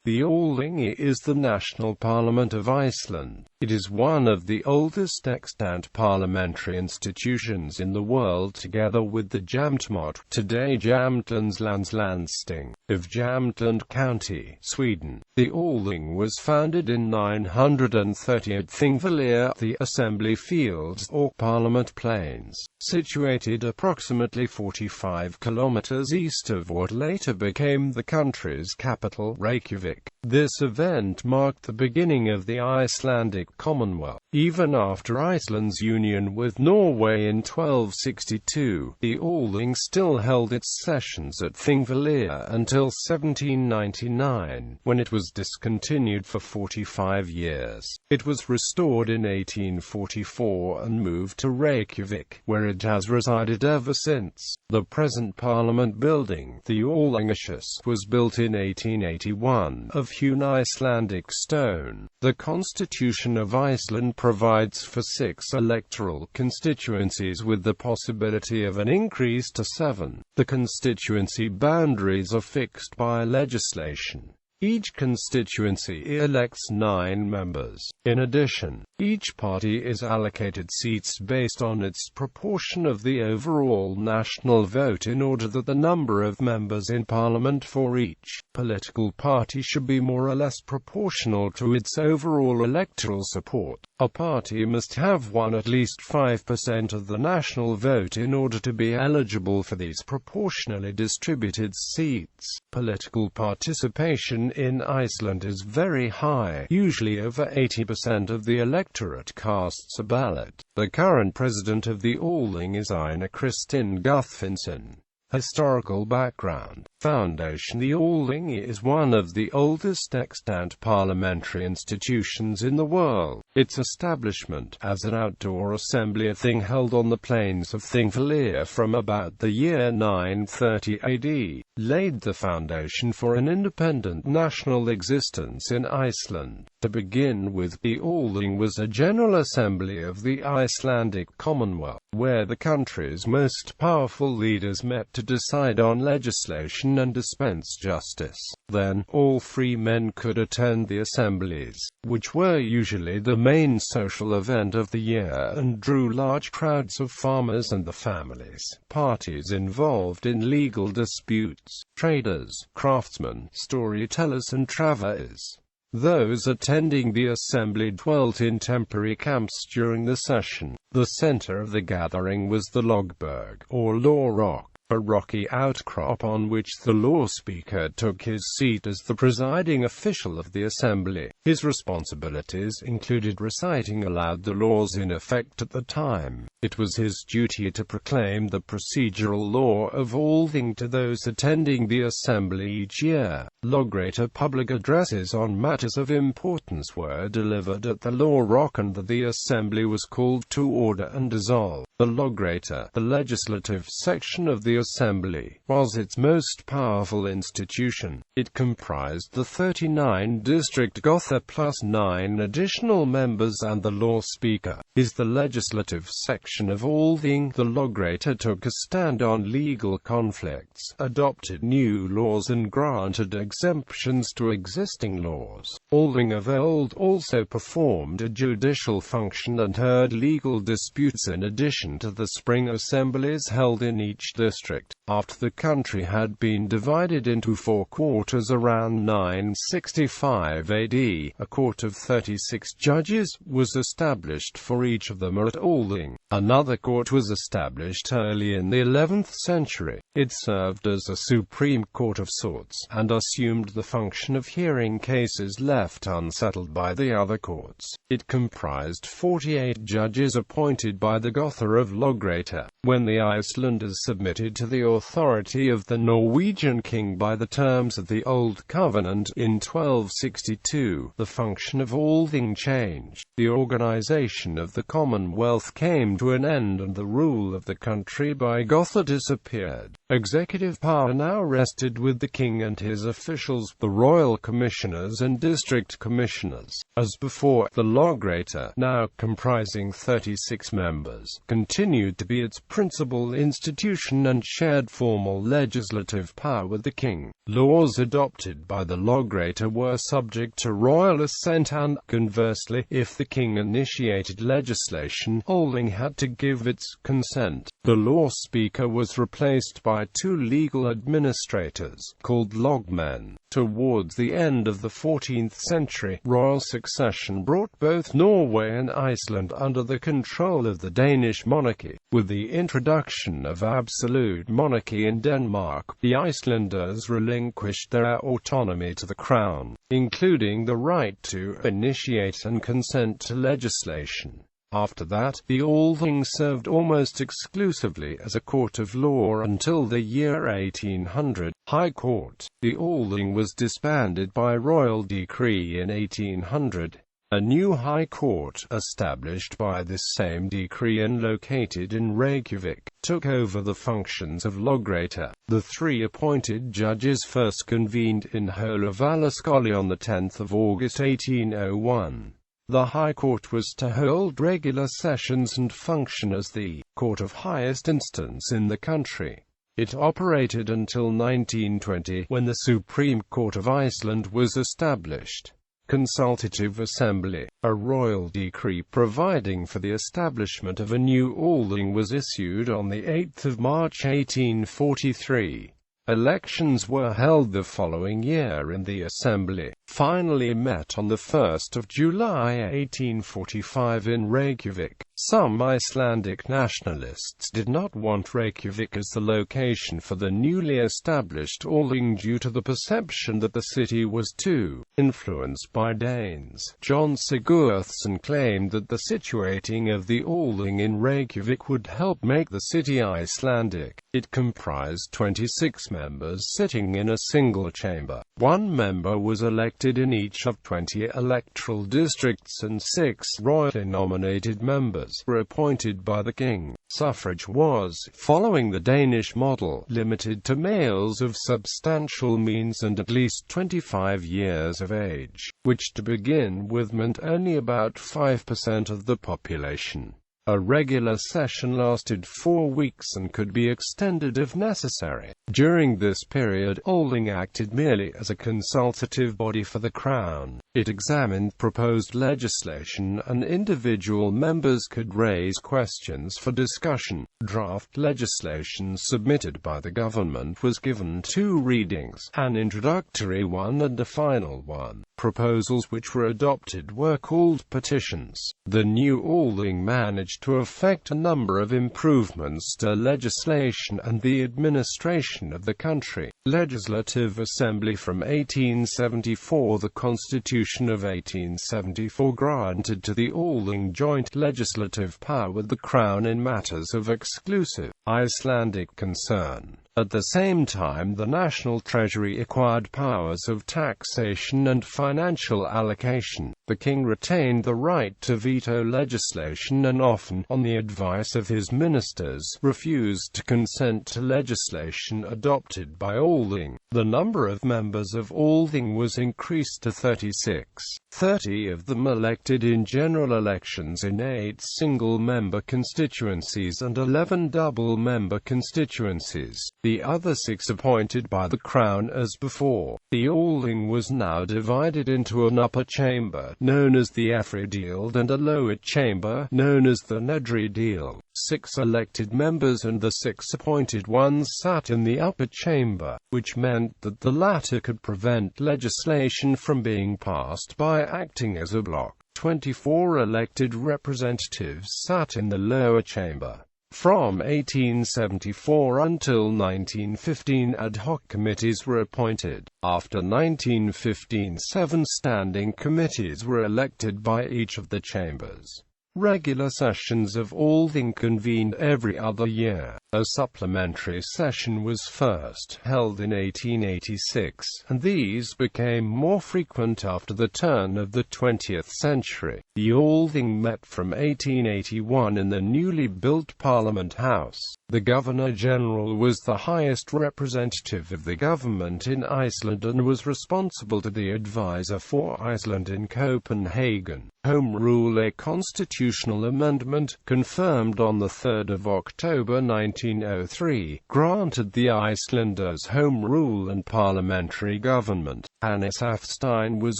The Alþingi is the national parliament of Iceland. It is one of the oldest extant parliamentary institutions in the world, together with the Jamtamót, today Jämtlands landsting, of Jämtland County, Sweden. The Althing was founded in 930 at Þingvellir, the assembly fields, or parliament plains, situated approximately 45 kilometres east of what later became the country's capital, Reykjavík. This event marked the beginning of the Icelandic Commonwealth. Even after Iceland's union with Norway in 1262, the Althing still held its sessions at Þingvellir until 1799, when it was discontinued for 45 years. It was restored in 1844 and moved to Reykjavík, where it has resided ever since. The present Parliament building, the Alþingishús, was built in 1881, of hewn Icelandic stone. The Constitution of Iceland provides for 6 electoral constituencies with the possibility of an increase to 7. The constituency boundaries are fixed by legislation. Each constituency elects 9 members. In addition, each party is allocated seats based on its proportion of the overall national vote in order that the number of members in parliament for each political party should be more or less proportional to its overall electoral support. A party must have won at least 5% of the national vote in order to be eligible for these proportionally distributed seats. Political participation in Iceland is very high. Usually over 80% of the electorate casts a ballot. The current president of the Althing is Einar Kristinn Guðfinnsson. Historical background. Foundation. The Althing is one of the oldest extant parliamentary institutions in the world. Its establishment, as an outdoor assembly thing held on the plains of Þingvellir from about the year 930 AD, laid the foundation for an independent national existence in Iceland. To begin with, the Althing was a general assembly of the Icelandic Commonwealth, where the country's most powerful leaders met to decide on legislation and dispense justice. Then, all free men could attend the assemblies, which were usually the main social event of the year and drew large crowds of farmers and the families. Parties involved in legal disputes, traders, craftsmen, storytellers and travelers. Those attending the assembly dwelt in temporary camps during the session. The center of the gathering was the Logberg, or law rock, a rocky outcrop on which the law speaker took his seat as the presiding official of the assembly. His responsibilities included reciting aloud the laws in effect at the time. It was his duty to proclaim the procedural law of Althing to those attending the assembly each year. Logreta public addresses on matters of importance were delivered at the law rock, and the assembly was called to order and dissolved. The Logreta, the legislative section of the assembly, was its most powerful institution. It comprised the 39 district Gotha plus 9 additional members, and the law speaker is the legislative section of Althing. The Logreta took a stand on legal conflicts, adopted new laws and granted exemptions to existing laws. Althing of old also performed a judicial function and heard legal disputes in addition to the spring assemblies held in each district. After the country had been divided into 4 quarters around 965 AD, a court of 36 judges was established for each of them at Althing. Another court was established early in the 11th century. It served as a supreme court of sorts, and assumed the function of hearing cases left unsettled by the other courts. It comprised 48 judges appointed by the Gotha of Logreta. When the Icelanders submitted to the authority of the Norwegian king by the terms of the Old Covenant in 1262, the function of Althing changed. The organization of the Commonwealth came to an end and the rule of the country by Gotha disappeared. Executive power now rested with the king and his officials, the royal commissioners and district district commissioners. As before, the Lagreita, now comprising 36 members, continued to be its principal institution and shared formal legislative power with the king. Laws adopted by the Lagreita were subject to royal assent and, conversely, if the king initiated legislation, Althing had to give its consent. The law speaker was replaced by two legal administrators, called lagmen. Towards the end of the 14th century, royal succession brought both Norway and Iceland under the control of the Danish monarchy. With the introduction of absolute monarchy in Denmark, the Icelanders relinquished their autonomy to the crown, including the right to initiate and consent to legislation. After that, the Althing served almost exclusively as a court of law until the year 1800. High Court. The Althing was disbanded by royal decree in 1800. A new High Court, established by this same decree and located in Reykjavík, took over the functions of Lagreita. The three appointed judges first convened in Hólavallaskóli on 10 August 1801. The High Court was to hold regular sessions and function as the court of highest instance in the country. It operated until 1920, when the Supreme Court of Iceland was established. Consultative Assembly. A royal decree providing for the establishment of a new Althing was issued on 8 March 1843. Elections were held the following year and the Assembly finally met on 1 July 1845 in Reykjavík. Some Icelandic nationalists did not want Reykjavík as the location for the newly established Althing due to the perception that the city was too influenced by Danes. John Sigurðsson claimed that the situating of the Althing in Reykjavík would help make the city Icelandic. It comprised 26 members sitting in a single chamber. One member was elected in each of 20 electoral districts and 6 royally nominated members were appointed by the king. Suffrage was, following the Danish model, limited to males of substantial means and at least 25 years of age, which to begin with meant only about 5% of the population. A regular session lasted 4 weeks and could be extended if necessary. During this period, Althing acted merely as a consultative body for the Crown. It examined proposed legislation and individual members could raise questions for discussion. Draft legislation submitted by the government was given 2 readings, an introductory one and a final one. Proposals which were adopted were called petitions. The new Althing managed to effect a number of improvements to legislation and the administration of the country. Legislative Assembly from 1874. The Constitution of 1874 granted to the Althing joint legislative power with the Crown in matters of exclusive Icelandic concern. At the same time, the national treasury acquired powers of taxation and financial allocation. The king retained the right to veto legislation and often, on the advice of his ministers, refused to consent to legislation adopted by Althing. The number of members of Althing was increased to 36. 30 of them elected in general elections in 8 single-member constituencies and 11 double-member constituencies. The other 6 appointed by the Crown as before. The Althing was now divided into an upper chamber, known as the Efrideild, and a lower chamber, known as the Nedrideild. 6 elected members and the 6 appointed ones sat in the upper chamber, which meant that the latter could prevent legislation from being passed by acting as a bloc. 24 elected representatives sat in the lower chamber. From 1874 until 1915 ad hoc committees were appointed. After 1915, 7 standing committees were elected by each of the chambers. Regular sessions of Althing convened every other year. A supplementary session was first held in 1886, and these became more frequent after the turn of the 20th century. The Althing met from 1881 in the newly built Parliament House. The Governor-General was the highest representative of the government in Iceland and was responsible to the advisor for Iceland in Copenhagen. Home Rule. A constitutional amendment, confirmed on 3 October 1903, granted the Icelanders Home Rule and parliamentary government. Hannes Hafstein was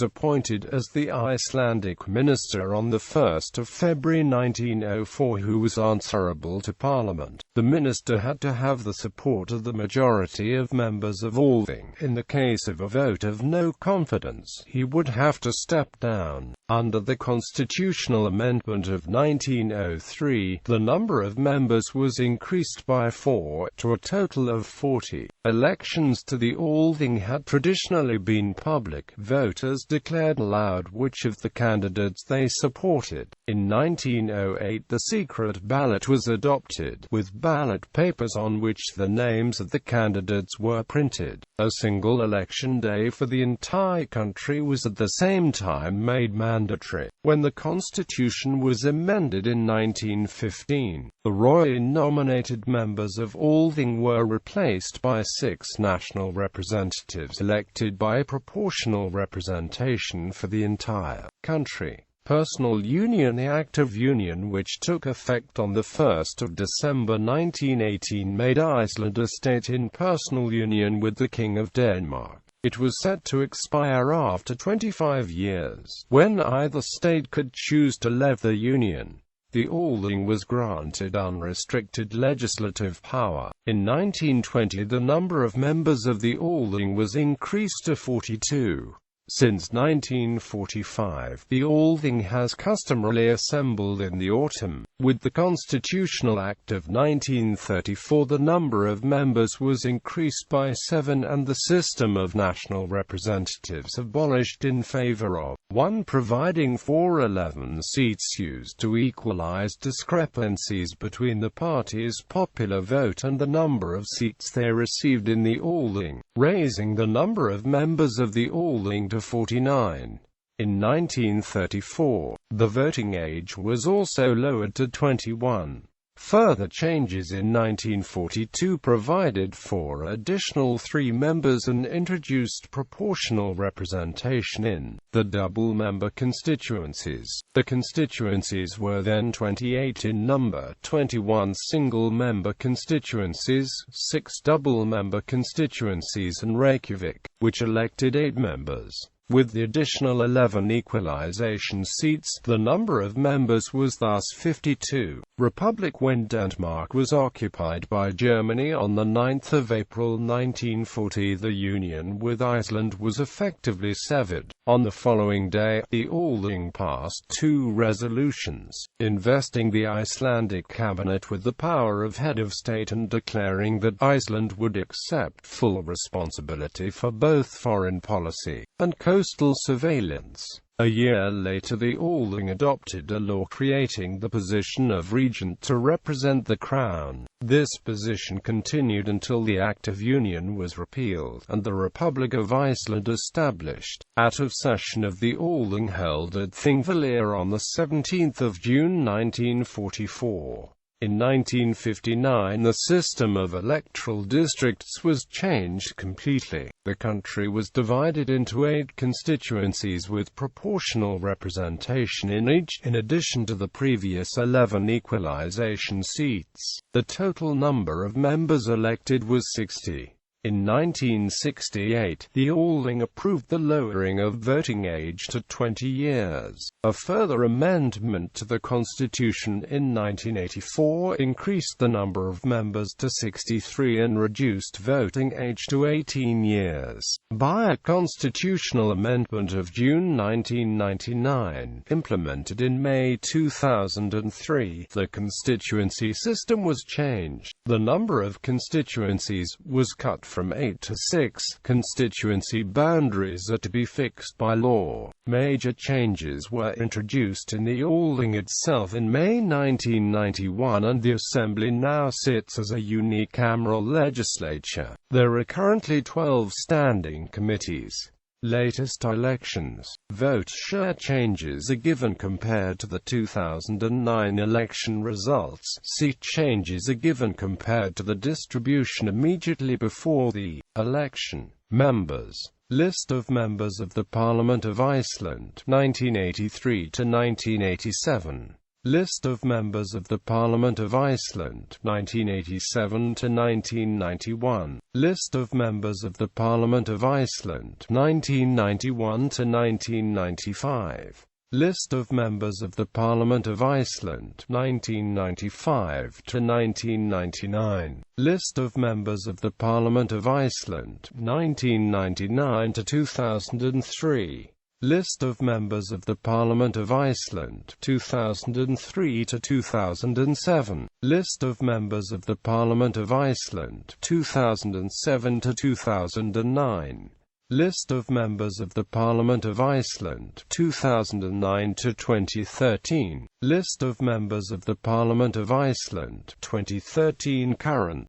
appointed as the Icelandic minister on 1 February 1904, who was answerable to Parliament. The minister had to have the support of the majority of members of Althing. In the case of a vote of no confidence, he would have to step down. Under the constitutional amendment of 1903, the number of members was increased by 4 to a total of 40. Elections to the Althing had traditionally been public. Voters declared aloud which of the candidates they supported. In 1908, the secret ballot was adopted, with ballot papers on which the names of the candidates were printed. A single election day for the entire country was at the same time made mandatory. When the constitution was amended in 1915, the Roy-nominated members of Althing were replaced by 6 national representatives elected by proportional representation for the entire country. Personal Union. The Act of Union, which took effect on 1 December 1918, made Iceland a state in personal union with the King of Denmark. It was set to expire after 25 years, when either state could choose to leave the union. The Althing was granted unrestricted legislative power. In 1920, the number of members of the Althing was increased to 42. Since 1945, the Althing has customarily assembled in the autumn. With the Constitutional Act of 1934, the number of members was increased by 7 and the system of national representatives abolished in favor of one, providing for 11 seats used to equalize discrepancies between the parties' popular vote and the number of seats they received in the Althing, raising the number of members of the Althing to 49. In 1934, the voting age was also lowered to 21. Further changes in 1942 provided for additional 3 members and introduced proportional representation in the double-member constituencies. The constituencies were then 28 in number: 21 single-member constituencies, 6 double-member constituencies, and Reykjavík, which elected 8 members. With the additional 11 equalization seats, the number of members was thus 52. Republic. When Denmark was occupied by Germany on 9 April 1940, the union with Iceland was effectively severed. On the following day, the Althing passed 2 resolutions, investing the Icelandic cabinet with the power of head of state and declaring that Iceland would accept full responsibility for both foreign policy and coastal surveillance. A year later, the Althing adopted a law creating the position of regent to represent the crown. This position continued until the Act of Union was repealed and the Republic of Iceland established. Out of session of the Althing held at Þingvellir on 17 June 1944. In 1959, the system of electoral districts was changed completely. The country was divided into 8 constituencies with proportional representation in each, in addition to the previous 11 equalization seats. The total number of members elected was 60. In 1968, the Althing approved the lowering of voting age to 20 years. A further amendment to the Constitution in 1984 increased the number of members to 63 and reduced voting age to 18 years. By a constitutional amendment of June 1999, implemented in May 2003, the constituency system was changed. The number of constituencies was cut from 8 to 6. Constituency boundaries are to be fixed by law. Major changes were introduced in the Althing itself in May 1991, and the Assembly now sits as a unicameral legislature. There are currently 12 standing committees. Latest elections. Vote share changes are given compared to the 2009 election results. Seat changes are given compared to the distribution immediately before the election. Members. List of members of the Parliament of Iceland, 1983 to 1987. List of members of the Parliament of Iceland, 1987 to 1991. List of members of the Parliament of Iceland, 1991 to 1995. List of members of the Parliament of Iceland, 1995 to 1999. List of members of the Parliament of Iceland, 1999 to 2003. List of members of the Parliament of Iceland, 2003 to 2007. List of members of the Parliament of Iceland, 2007 to 2009. List of members of the Parliament of Iceland, 2009 to 2013. List of members of the Parliament of Iceland, 2013 current.